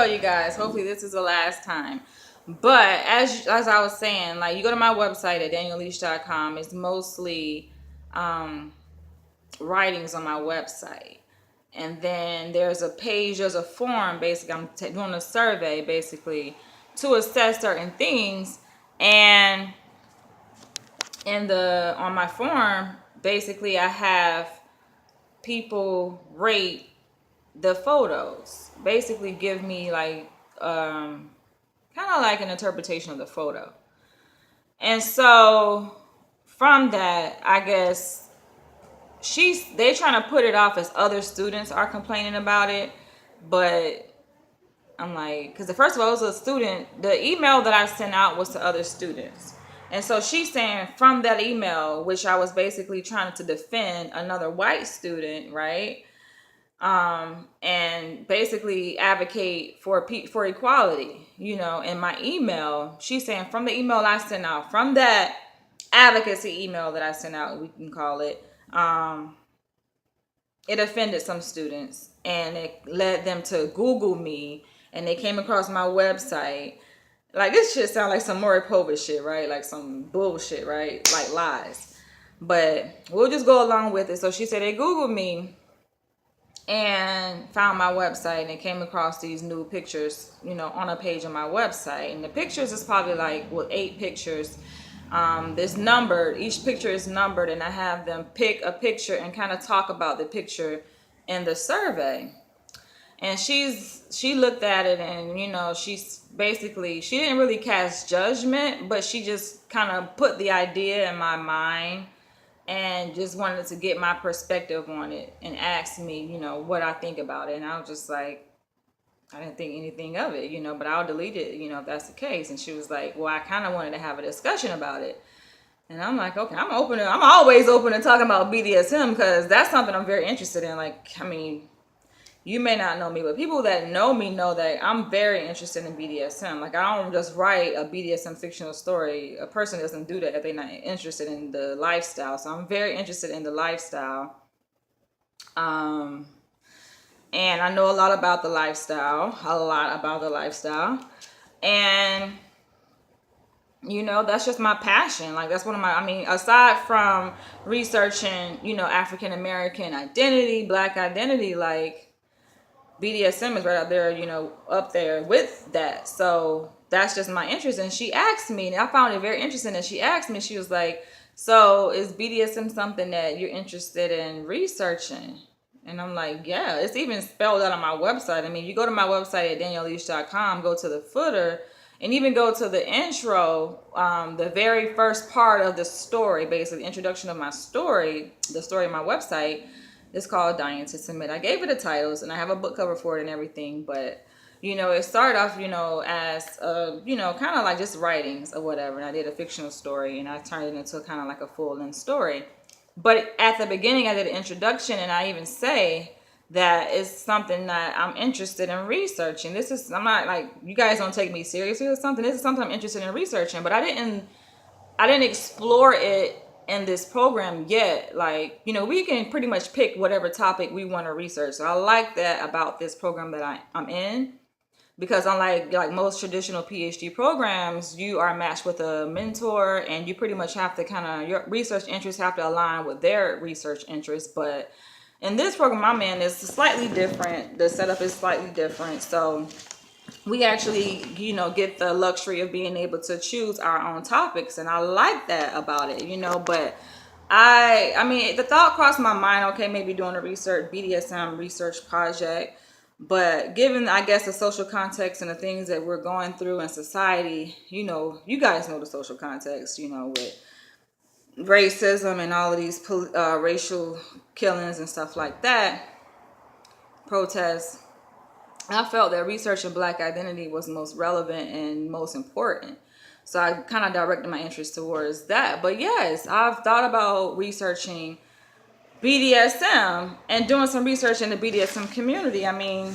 You guys, hopefully this is the last time. But as I was saying, like, you go to my website at danielleash.com. It's mostly writings on my website. And then there's a page, there's a form, basically. I'm doing a survey, basically, to assess certain things. And on my form, basically, I have people rate the photos. Basically, give me like kind of like an interpretation of the photo. And so from that, I guess they trying to put it off as other students are complaining about it, but I'm like, because first of all, it was a student. The email that I sent out was to other students. And so she's saying from that email, which I was basically trying to defend another white student, right? And basically advocate for equality, in my email. She's saying from the email I sent out, from that advocacy email that I sent out, we can call it, it offended some students and it led them to Google me, and they came across my website. Like, this shit sound like some Maury Povich shit, right? Like some bullshit, right? Like lies. But we'll just go along with it. So she said they Googled me and found my website, and they came across these new pictures, on a page on my website. And the pictures is probably like 8 pictures. There's numbered. Each picture is numbered, and I have them pick a picture and kind of talk about the picture in the survey. And she looked at it, and she's basically, she didn't really cast judgment, but she just kind of put the idea in my mind and just wanted to get my perspective on it and asked me, what I think about it. And I was just like, I didn't think anything of it, but I'll delete it, if that's the case. And she was like, well, I kind of wanted to have a discussion about it. And I'm like, okay, I'm always open to talking about BDSM, because that's something I'm very interested in. Like, I mean, you may not know me, but people that know me know that I'm very interested in BDSM. Like, I don't just write a BDSM fictional story. A person doesn't do that if they're not interested in the lifestyle. So I'm very interested in the lifestyle. And I know a lot about the lifestyle. And, that's just my passion. Like, that's one of my, aside from researching, African American identity, Black identity, like, BDSM is right out there, up there with that. So that's just my interest. And she asked me, and I found it very interesting that she asked me, she was like, so is BDSM something that you're interested in researching? And I'm like, yeah, it's even spelled out on my website. I mean, you go to my website at danielleash.com, go to the footer, and even go to the intro, the very first part of the story, basically the introduction of my story, the story of my website. It's called Dying to Submit. I gave it a titles, and I have a book cover for it and everything. But, it started off, as, kind of like just writings or whatever. And I did a fictional story, and I turned it into kind of like a full-length story. But at the beginning, I did an introduction, and I even say that it's something that I'm interested in researching. I'm not like, you guys don't take me seriously or something. This is something I'm interested in researching. But I didn't explore it in this program yet. Like, we can pretty much pick whatever topic we want to research. So I like that about this program that I'm in, because unlike like most traditional PhD programs, you are matched with a mentor, and you pretty much have to your research interests have to align with their research interests. But in this program I'm in, it's slightly different. The setup is slightly different. So we actually, get the luxury of being able to choose our own topics. And I like that about it, but the thought crossed my mind, okay, maybe doing a BDSM research project. But given, I guess, the social context and the things that we're going through in society, you guys know the social context, with racism and all of these racial killings and stuff like that, protests, I felt that researching Black identity was most relevant and most important. So I kind of directed my interest towards that. But yes, I've thought about researching BDSM and doing some research in the BDSM community. I mean,